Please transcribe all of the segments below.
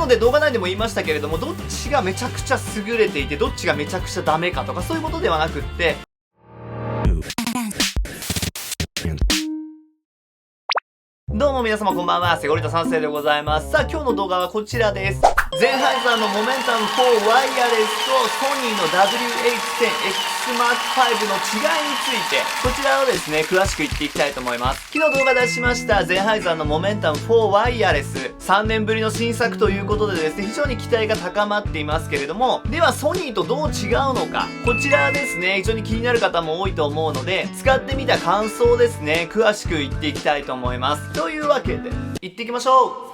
ので動画内でも言いましたけれども、どっちがめちゃくちゃ優れていてどっちがめちゃくちゃダメかとかそういうことではなくって、どうも皆様こんばんは、セゴリタ3世でございます。さあ今日の動画はこちらです。ゼンハイザーのモメンタム4ワイヤレスとソニーの WH-10X Mark V の違いについて、こちらをですね詳しく言っていきたいと思います。昨日動画出しましたゼンハイザーのモメンタム4ワイヤレス、3年ぶりの新作ということでですね、非常に期待が高まっていますけれども、ではソニーとどう違うのか、こちらですね非常に気になる方も多いと思うので、使ってみた感想をですね詳しく言っていきたいと思います。というわけで行っていきましょう。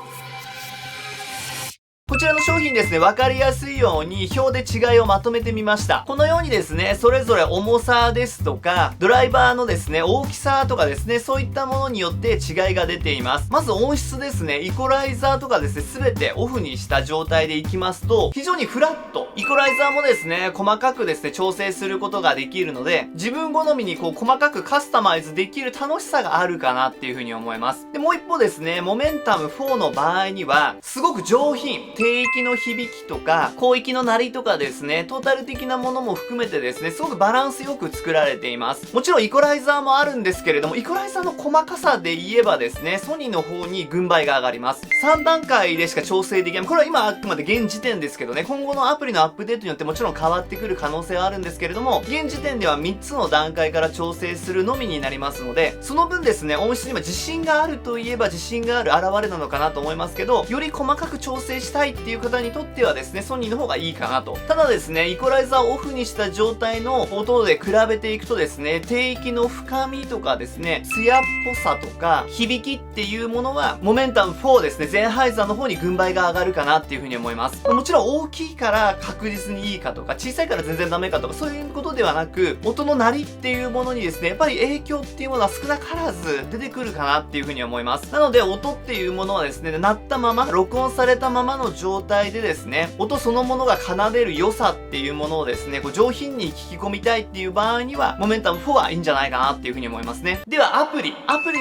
こちらの商品ですね、わかりやすいように表で違いをまとめてみました。このようにですね、それぞれ重さですとか、ドライバーのですね、大きさとかですね、そういったものによって違いが出ています。まず音質ですね、イコライザーとかですね、すべてオフにした状態でいきますと、非常にフラット。イコライザーもですね、細かくですね、調整することができるので、自分好みにこう細かくカスタマイズできる楽しさがあるかなっていうふうに思います。で、もう一方ですね、モメンタム4の場合には、すごく上品。低域の響きとか広域の鳴りとかですね、トータル的なものも含めてですね、すごくバランスよく作られています。もちろんイコライザーもあるんですけれども、イコライザーの細かさで言えばですね、ソニーの方に軍配が上がります。3段階でしか調整できない。これは今あくまで現時点ですけどね、今後のアプリのアップデートによってもちろん変わってくる可能性はあるんですけれども、現時点では3つの段階から調整するのみになりますので、その分ですね、音質には自信があるといえば自信がある現れなのかなと思いますけど、より細かく調整したいっていう方にとってはですね、ソニーの方がいいかなと。ただですね、イコライザーをオフにした状態の音で比べていくとですね、低域の深みとかですね、艶っぽさとか響きっていうものはモメンタム4ですね、ゼンハイザーの方に軍配が上がるかなっていう風に思います。もちろん大きいから確実にいいかとか、小さいから全然ダメかとか、そういうことではなく、音の鳴りっていうものにですね、やっぱり影響っていうものは少なからず出てくるかなっていう風に思います。なので音っていうものはですね、鳴ったまま、録音されたままの状態でですね、音そのものが奏でる良さっていうものをですね、こう上品に聞き込みたいっていう場合には、モメンタム4はいいんじゃないかなっていう風に思いますね。ではアプリ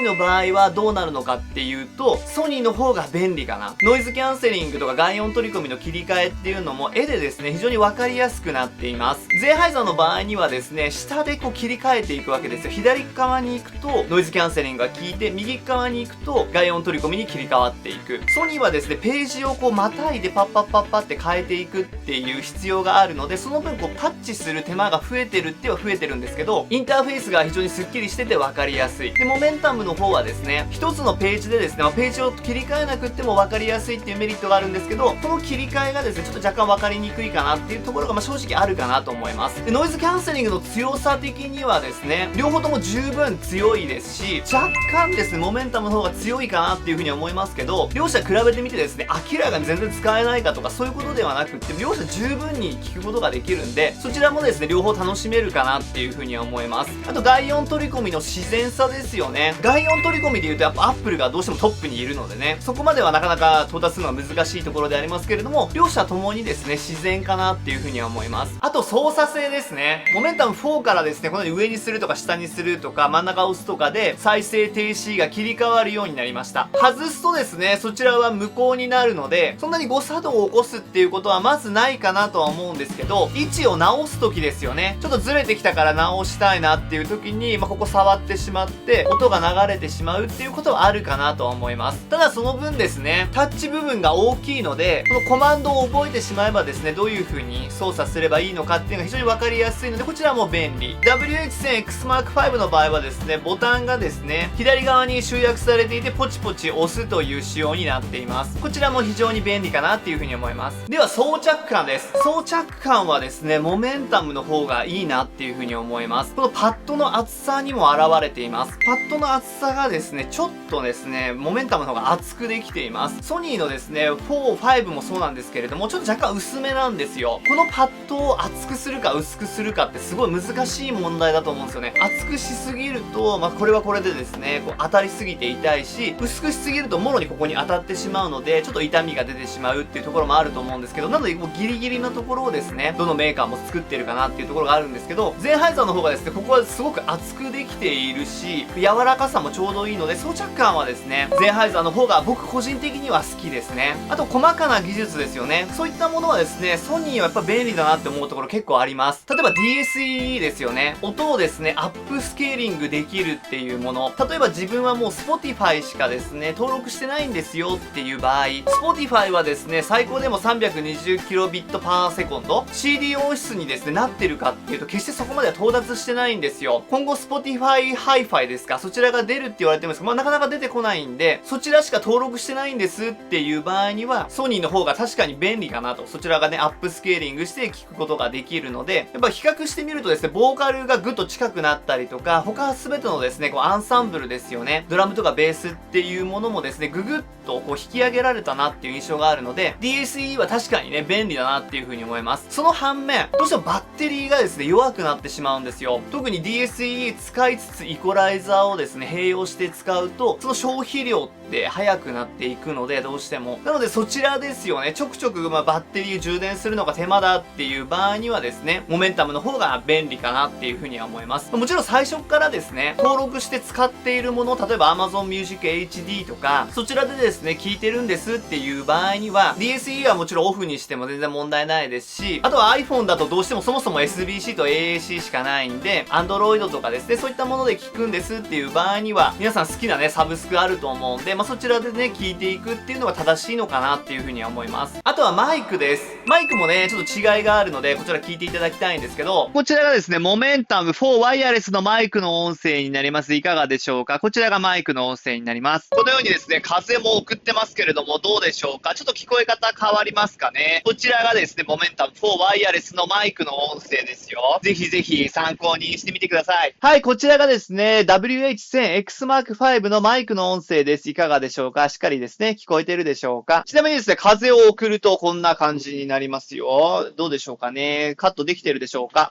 の場合はどうなるのかっていうと、ソニーの方が便利かな。ノイズキャンセリングとか外音取り込みの切り替えっていうのも絵でですね、非常にわかりやすくなっています。ゼンハイザーの場合にはですね、下でこう切り替えていくわけですよ。左側に行くとノイズキャンセリングが効いて、右側に行くと外音取り込みに切り替わっていく。ソニーはですね、ページをこうまたいでパッパッパッパって変えていくっていう必要があるので、その分こうタッチする手間が増えてるっては増えてるんですけど、インターフェースが非常にスッキリしてて分かりやすい。で、モメンタムの方はですね、一つのページでですね、ページを切り替えなくっても分かりやすいっていうメリットがあるんですけど、この切り替えがですね、ちょっと若干分かりにくいかなっていうところが正直あるかなと思います。で、ノイズキャンセリングの強さ的にはですね、両方とも十分強いですし、若干ですね、モメンタムの方が強いかなっていうふうに思いますけど、両者比べてみてですね、明らかに全然使えないかとかそういうことではなくって、両者十分に聞くことができるんで、そちらもですね、両方楽しめるかなっていうふうには思います。あと外音取り込みの自然さですよね。外音取り込みで言うとやっぱアップルがどうしてもトップにいるのでね、そこまではなかなか到達するのは難しいところでありますけれども、両者ともにですね、自然かなっていうふうには思います。あと操作性ですね。モメンタム4からですね、このように上にするとか下にするとか真ん中を押すとかで再生停止が切り替わるようになりました。外すとですね、そちらは無効になるので、そんなに誤作動を起こすっていうことはまずないかなとは思うんですけど、位置を直す時ですよね。ちょっとずれてきたから直したいなっていう時に、ここ触ってしまって音が流れてしまうっていうことはあるかなとは思います。ただその分ですね、タッチ部分が大きいので、このコマンドを覚えてしまえばですね、どういう風に操作すればいいのかっていうのが非常に分かりやすいので、こちらも便利。WH-10X Mark V の場合はですね、ボタンがですね、左側に集約されていてポチポチ押すという仕様になっています。こちらも非常に便利かなっていう風に思います。では装着感です。装着感はですね、モメンタムの方がいいなっていう風に思います。このパッドの厚さにも現れています。パッドの厚さがですね、ちょっとですね、モメンタムの方が厚くできています。ソニーのですね、4、5もそうなんですけれども、ちょっと若干薄めなんですよ。このパッドを厚くするか薄くするかってすごい難しい問題だと思うんですよね。厚くしすぎると、これはこれでですね、こう当たりすぎて痛いし、薄くしすぎるともろにここに当たってしまうので、ちょっと痛みが出てしまううっていうところもあると思うんですけど、なのでもうギリギリのところをですね、どのメーカーも作ってるかなっていうところがあるんですけど、ゼンハイザーの方がですね、ここはすごく厚くできているし、柔らかさもちょうどいいので、装着感はですね、ゼンハイザーの方が僕個人的には好きですね。あと細かな技術ですよね。そういったものはですね、ソニーはやっぱ便利だなって思うところ結構あります。例えば DSE ですよね。音をですね、アップスケーリングできるっていうもの。例えば自分はもう Spotify しかですね、登録してないんですよっていう場合、Spotify はですね、最高でも 320kbps CD 音質にですね、なってるかっていうと決してそこまでは到達してないんですよ。今後 Spotify Hi-Fi ですか、そちらが出るって言われてますけど、まあなかなか出てこないんで、そちらしか登録してないんですっていう場合には、ソニーの方が確かに便利かなと。そちらがね、アップスケーリングして聞くことができるので、やっぱ比較してみるとですね、ボーカルがぐっと近くなったりとか、他全てのですね、こうアンサンブルですよね。ドラムとかベースっていうものもですね、ぐぐっとこう引き上げられたなっていう印象があるので、DSE は確かにね、便利だなっていう風に思います。その反面、どうしてもバッテリーがですね、弱くなってしまうんですよ。特に DSE 使いつつイコライザーをですね、併用して使うと、その消費量って速くなっていくので、どうしても。なのでそちらですよね、ちょくちょくバッテリー充電するのが手間だっていう場合にはですね、モメンタムの方が便利かなっていう風には思います。もちろん最初からですね、登録して使っているもの、例えば Amazon Music HD とか、そちらでですね、聞いてるんですっていう場合には、DSE はもちろんオフにしても全然問題ないですし、あとは iPhone だとどうしてもそもそも SBC と AAC しかないんで、Android とかですね、そういったもので聞くんですっていう場合には、皆さん好きなね、サブスクあると思うんで、そちらでね、聞いていくっていうのが正しいのかなっていう風には思います。あとはマイクです。マイクもね、ちょっと違いがあるので、こちら聞いていただきたいんですけど、こちらがですね、モメンタム4ワイヤレスのマイクの音声になります。いかがでしょうか？こちらがマイクの音声になります。このようにですね、風も送ってますけれども、どうでしょうか？ちょっと聞こえ方変わりますかね？こちらがですね、モメンタム4ワイヤレスのマイクの音声ですよ。ぜひぜひ参考にしてみてください。はい、こちらがですね、WH1000X-Mark5 のマイクの音声です。いかがでしょうか？しっかりですね、聞こえてるでしょうか？ちなみにですね、風を送るとこんな感じになりますよ。どうでしょうかね？カットできてるでしょうか？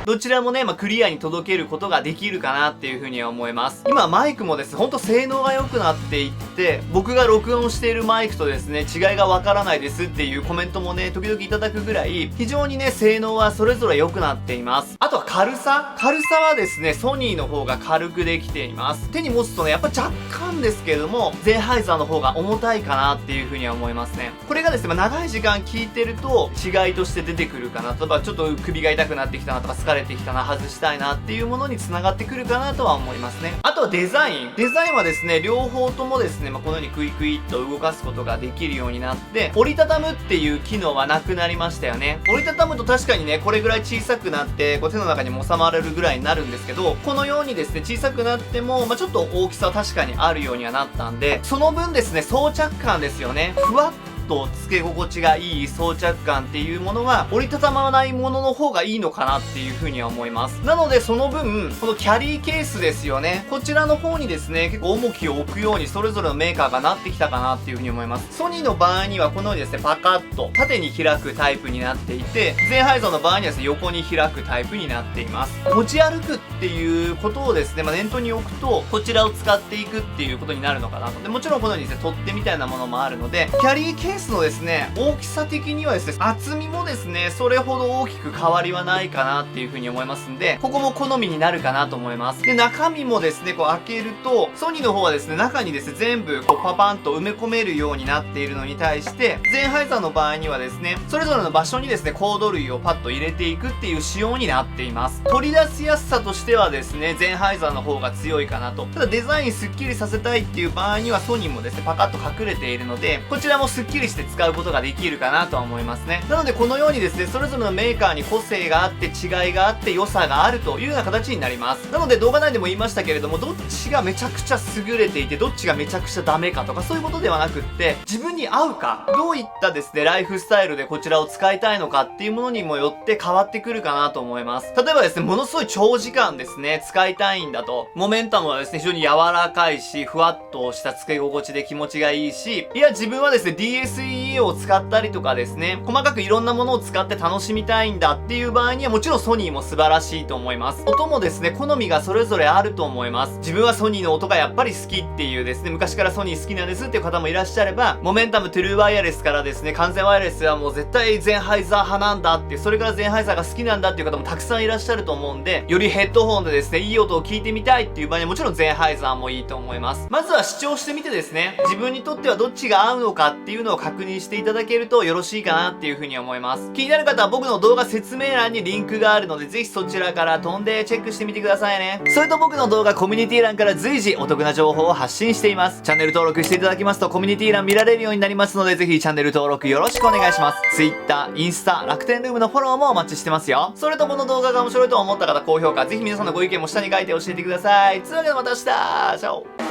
どちらもね、クリアに届けることができるかなっていうふうには思います。今マイクもですね、ほんと性能が良くなっていって、僕が録音しているマイクとですね、違いがわからないですっていうコメントもね、時々いただくぐらい、非常にね、性能はそれぞれ良くなっています。あとは軽さはですね、ソニーの方が軽くできています。手に持つとね、やっぱ若干ですけれども、ゼンハイザーの方が重たいかなっていうふうには思いますね。これがですね、長い時間聞いてると違いとして出てくるかな。例えばちょっと首が痛くなってきたなとか、疲れてきたな、外したいなっていうものに繋がってくるかなとは思いますね。あとはデザインはですね、両方ともですね、このようにクイクイっと動かすことができるようになって、折りたたむっていう機能はなくなりましたよね。折りたたむと確かにね、これぐらい小さくなって、手の中にも収まれるぐらいになるんですけど、このようにですね、小さくなっても、ちょっと大きさは確かにあるようにはなったんで、その分ですね、装着感ですよね。ふわっと付け心地がいい装着感っていうものは折りたたまないものの方がいいのかなっていう風には思います。なのでその分このキャリーケースですよね、こちらの方にですね結構重きを置くようにそれぞれのメーカーがなってきたかなっていう風に思います。ソニーの場合にはこのようにですねパカッと縦に開くタイプになっていて、ゼンハイザーの場合にはですね横に開くタイプになっています。持ち歩くっていうことをですね、念頭に置くとこちらを使っていくっていうことになるのかなと。でもちろんこのようにですね取っ手みたいなものもあるので、キャリーケースのですね大きさ的にはですね厚みもですねそれほど大きく変わりはないかなっていう風に思いますんで、ここも好みになるかなと思います。で中身もですねこう開けるとソニーの方はですね中にですね全部こうパパンと埋め込めるようになっているのに対して、ゼンハイザーの場合にはですねそれぞれの場所にですねコード類をパッと入れていくっていう仕様になっています。取り出しやすさとしてはですねゼンハイザーの方が強いかなと。ただデザインスッキリさせたいっていう場合にはソニーもですねパカッと隠れているので、こちらもスッキリして使うことができるかなとは思いますね。なのでこのようにですねそれぞれのメーカーに個性があって違いがあって良さがあるというような形になります。なので動画内でも言いましたけれども、どっちがめちゃくちゃ優れていてどっちがめちゃくちゃダメかとかそういうことではなくって、自分に合うかどういったですねライフスタイルでこちらを使いたいのかっていうものにもよって変わってくるかなと思います。例えばですねものすごい長時間ですね使いたいんだと、モメンタムはですね非常に柔らかいしふわっとした付け心地で気持ちがいいし、いや自分はですね DSE SE を使ったりとかですね、細かくいろんなものを使って楽しみたいんだっていう場合にはもちろんソニーも素晴らしいと思います。音もですね、好みがそれぞれあると思います。自分はソニーの音がやっぱり好きっていうですね、昔からソニー好きなんですっていう方もいらっしゃれば、モメンタムトゥルーワイヤレスからですね、完全ワイヤレスはもう絶対ゼンハイザー派なんだっていう、それからゼンハイザーが好きなんだっていう方もたくさんいらっしゃると思うんで、よりヘッドホンでですね、いい音を聞いてみたいっていう場合にはもちろんゼンハイザーもいいと思います。まずは試聴してみてですね、自分にとってはどっちが合うのかっていうのを確認していただけるとよろしいかなっていうふうに思います。気になる方は僕の動画説明欄にリンクがあるので、ぜひそちらから飛んでチェックしてみてくださいね。それと僕の動画コミュニティ欄から随時お得な情報を発信しています。チャンネル登録していただきますとコミュニティ欄見られるようになりますので、ぜひチャンネル登録よろしくお願いします。Twitter、インスタ、楽天ルームのフォローもお待ちしてますよ。それとこの動画が面白いと思った方、高評価、ぜひ皆さんのご意見も下に書いて教えてください。つうわけでまた明日、チャオ。